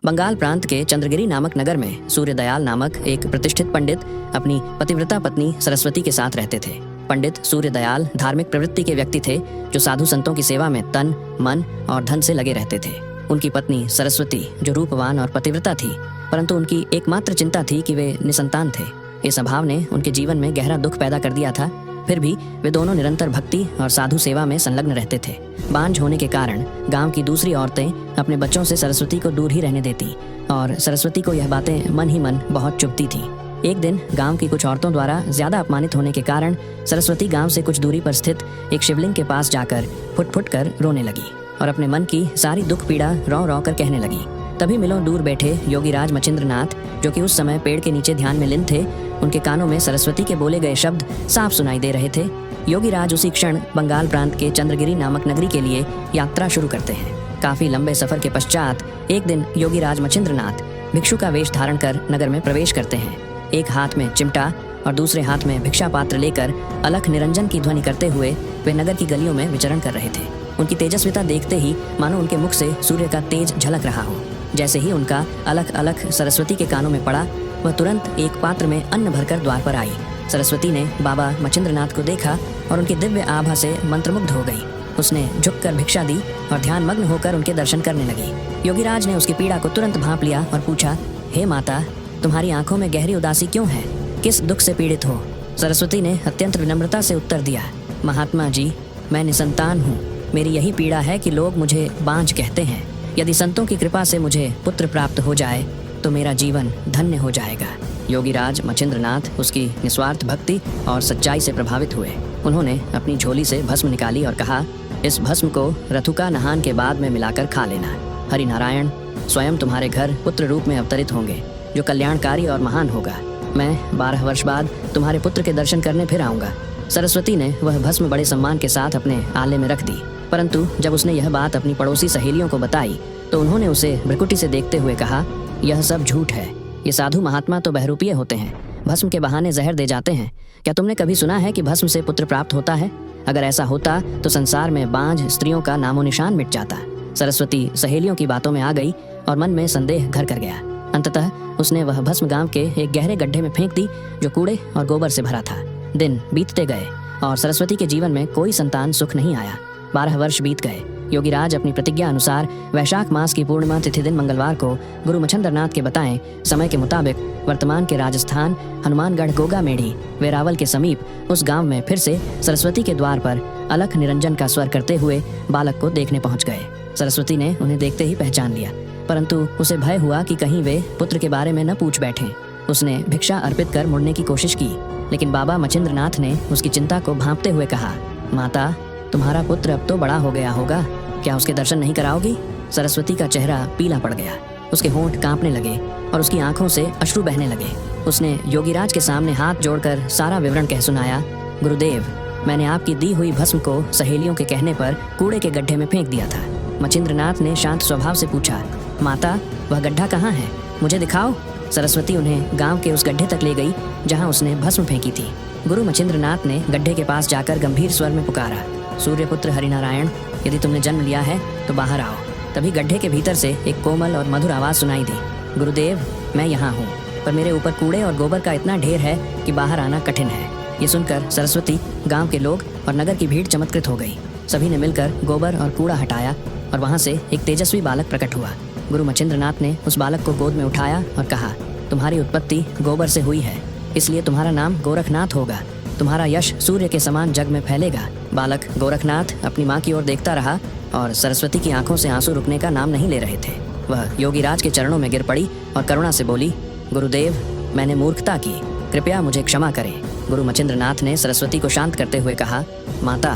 बंगाल प्रांत के चंद्रगिरी नामक नगर में सूर्यदयाल नामक एक प्रतिष्ठित पंडित अपनी पतिव्रता पत्नी सरस्वती के साथ रहते थे। पंडित सूर्यदयाल धार्मिक प्रवृत्ति के व्यक्ति थे जो साधु संतों की सेवा में तन, मन और धन से लगे रहते थे। उनकी पत्नी सरस्वती जो रूपवान और पतिव्रता थी, परंतु उनकी एकमात्र चिंता थी कि वे निसंतान थे। इस अभाव ने उनके जीवन में गहरा दुख पैदा कर दिया था। फिर भी वे दोनों निरंतर भक्ति और साधु सेवा में संलग्न रहते थे। बांझ होने के कारण गांव की दूसरी औरतें अपने बच्चों से सरस्वती को दूर ही रहने देती और सरस्वती को यह बातें मन ही मन बहुत चुभती थीं। एक दिन गांव की कुछ औरतों द्वारा ज्यादा अपमानित होने के कारण सरस्वती गांव से कुछ दूरी पर स्थित एक शिवलिंग के पास जाकर फुट फुट कर रोने लगी और अपने मन की सारी दुख पीड़ा रो रो कर कहने लगी। तभी मिलों दूर बैठे योगीराज मचिंद्रनाथ, जो कि उस समय पेड़ के नीचे ध्यान में लीन थे, उनके कानों में सरस्वती के बोले गए शब्द साफ सुनाई दे रहे थे। योगीराज उसी क्षण बंगाल प्रांत के चंद्रगिरी नामक नगरी के लिए यात्रा शुरू करते हैं। काफी लंबे सफर के पश्चात एक दिन योगीराज मचिंद्रनाथ भिक्षु का वेश धारण कर नगर में प्रवेश करते हैं। एक हाथ में चिमटा और दूसरे हाथ में भिक्षा पात्र लेकर अलख निरंजन की ध्वनि करते हुए वे नगर की गलियों में विचरण कर रहे थे। उनकी तेजस्विता देखते ही मानो उनके मुख से सूर्य का तेज झलक रहा हो। जैसे ही उनका अलख अलख सरस्वती के कानों में पड़ा, वह तुरंत एक पात्र में अन्न भरकर द्वार पर आई। सरस्वती ने बाबा मचिंद्रनाथ को देखा और उनकी दिव्य आभा से मंत्रमुग्ध हो गई। उसने झुककर भिक्षा दी और ध्यान मग्न होकर उनके दर्शन करने लगी। योगीराज ने उसकी पीड़ा को तुरंत भांप लिया और पूछा, हे माता, तुम्हारी आंखों में गहरी उदासी क्यों है? किस दुख से पीड़ित हो? सरस्वती ने अत्यंत विनम्रता से उत्तर दिया, महात्मा जी, मैं निसंतान हूँ। मेरी यही पीड़ा है कि लोग मुझे बांझ कहते हैं। यदि संतों की कृपा से मुझे पुत्र प्राप्त हो जाए तो मेरा जीवन धन्य हो जाएगा। योगीराज मचिंद्रनाथ उसकी निस्वार्थ भक्ति और सच्चाई से प्रभावित हुए। उन्होंने अपनी झोली से भस्म निकाली और कहा, इस भस्म को रथुका नहान के बाद में मिलाकर खा लेना। हरि नारायण स्वयं तुम्हारे घर पुत्र रूप में अवतरित होंगे, जो कल्याणकारी और महान होगा। मैं 12 वर्ष बाद तुम्हारे पुत्र के दर्शन करने फिर आऊँगा। सरस्वती ने वह भस्म बड़े सम्मान के साथ अपने आले में रख दी, परंतु जब उसने यह बात अपनी पड़ोसी सहेलियों को बताई तो उन्होंने उसे भ्रुकुटी से देखते हुए कहा, यह सब झूठ है। ये साधु महात्मा तो बहरूपीय होते हैं, भस्म के बहाने जहर दे जाते हैं। क्या तुमने कभी सुना है कि भस्म से पुत्र प्राप्त होता है? अगर ऐसा होता तो संसार में बांझ स्त्रियों का नामो निशान मिट जाता। सरस्वती सहेलियों की बातों में आ गई और मन में संदेह घर कर गया। अंततः उसने वह भस्म गांव के एक गहरे गड्ढे में फेंक दी जो कूड़े और गोबर से भरा था। दिन बीतते गए और सरस्वती के जीवन में कोई संतान सुख नहीं आया। 12 वर्ष बीत गए। योगीराज अपनी प्रतिज्ञा अनुसार वैशाख मास की पूर्णिमा तिथि दिन मंगलवार को गुरु मचिंद्रनाथ के बताएं समय के मुताबिक वर्तमान के राजस्थान हनुमानगढ़ गोगा मेढ़ी वेरावल के समीप उस गांव में फिर से सरस्वती के द्वार पर अलख निरंजन का स्वर करते हुए बालक को देखने पहुंच गए। सरस्वती ने उन्हें देखते ही पहचान लिया, परंतु उसे भय हुआ कि कहीं वे पुत्र के बारे में न पूछ बैठें। उसने भिक्षा अर्पित कर मुड़ने की कोशिश की, लेकिन बाबा मचिंद्रनाथ ने उसकी चिंता को भांपते हुए कहा, माता, तुम्हारा पुत्र अब तो बड़ा हो गया होगा, क्या उसके दर्शन नहीं कराओगी? सरस्वती का चेहरा पीला पड़ गया, उसके होंठ कांपने लगे और उसकी आंखों से अश्रु बहने लगे। उसने योगीराज के सामने हाथ जोड़कर सारा विवरण कह सुनाया, गुरुदेव, मैंने आपकी दी हुई भस्म को सहेलियों के कहने पर कूड़े के गड्ढे में फेंक दिया था। मचिंद्रनाथ ने शांत स्वभाव से पूछा, माता, वह गड्ढा कहाँ है? मुझे दिखाओ। सरस्वती उन्हें गांव के उस गड्ढे तक ले गई जहां उसने भस्म फेंकी थी। गुरु मचिंद्रनाथ ने गड्ढे के पास जाकर गंभीर स्वर में पुकारा, सूर्यपुत्र हरिनारायण, यदि तुमने जन्म लिया है तो बाहर आओ। तभी गड्ढे के भीतर से एक कोमल और मधुर आवाज सुनाई दी, गुरुदेव, मैं यहाँ हूँ, पर मेरे ऊपर कूड़े और गोबर का इतना ढेर है कि बाहर आना कठिन है। ये सुनकर सरस्वती, गांव के लोग और नगर की भीड़ चमत्कृत हो गई। सभी ने मिलकर गोबर और कूड़ा हटाया और वहाँ से एक तेजस्वी बालक प्रकट हुआ। गुरु मचिंद्रनाथ ने उस बालक को गोद में उठाया और कहा, तुम्हारी उत्पत्ति गोबर से हुई है, इसलिए तुम्हारा नाम गोरखनाथ होगा। तुम्हारा यश सूर्य के समान जग में फैलेगा। बालक गोरखनाथ अपनी माँ की ओर देखता रहा और सरस्वती की आंखों से आंसू रुकने का नाम नहीं ले रहे थे। वह योगीराज के चरणों में गिर पड़ी और करुणा से बोली, गुरुदेव, मैंने मूर्खता की, कृपया मुझे क्षमा करें। गुरु मचिंद्रनाथ ने सरस्वती को शांत करते हुए कहा, माता,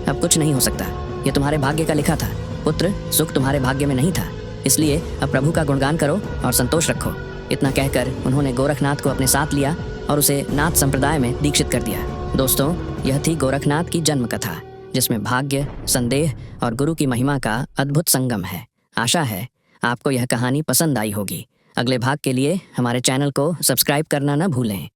अब कुछ नहीं हो सकता, ये तुम्हारे भाग्य का लिखा था। पुत्र सुख तुम्हारे भाग्य में नहीं था, इसलिए अब प्रभु का गुणगान करो और संतोष रखो। इतना कहकर उन्होंने गोरखनाथ को अपने साथ लिया और उसे नाथ संप्रदाय में दीक्षित कर दिया। दोस्तों, यह थी गोरखनाथ की जन्म कथा, जिसमें भाग्य, संदेह और गुरु की महिमा का अद्भुत संगम है। आशा है आपको यह कहानी पसंद आई होगी। अगले भाग के लिए हमारे चैनल को सब्सक्राइब करना न भूलें।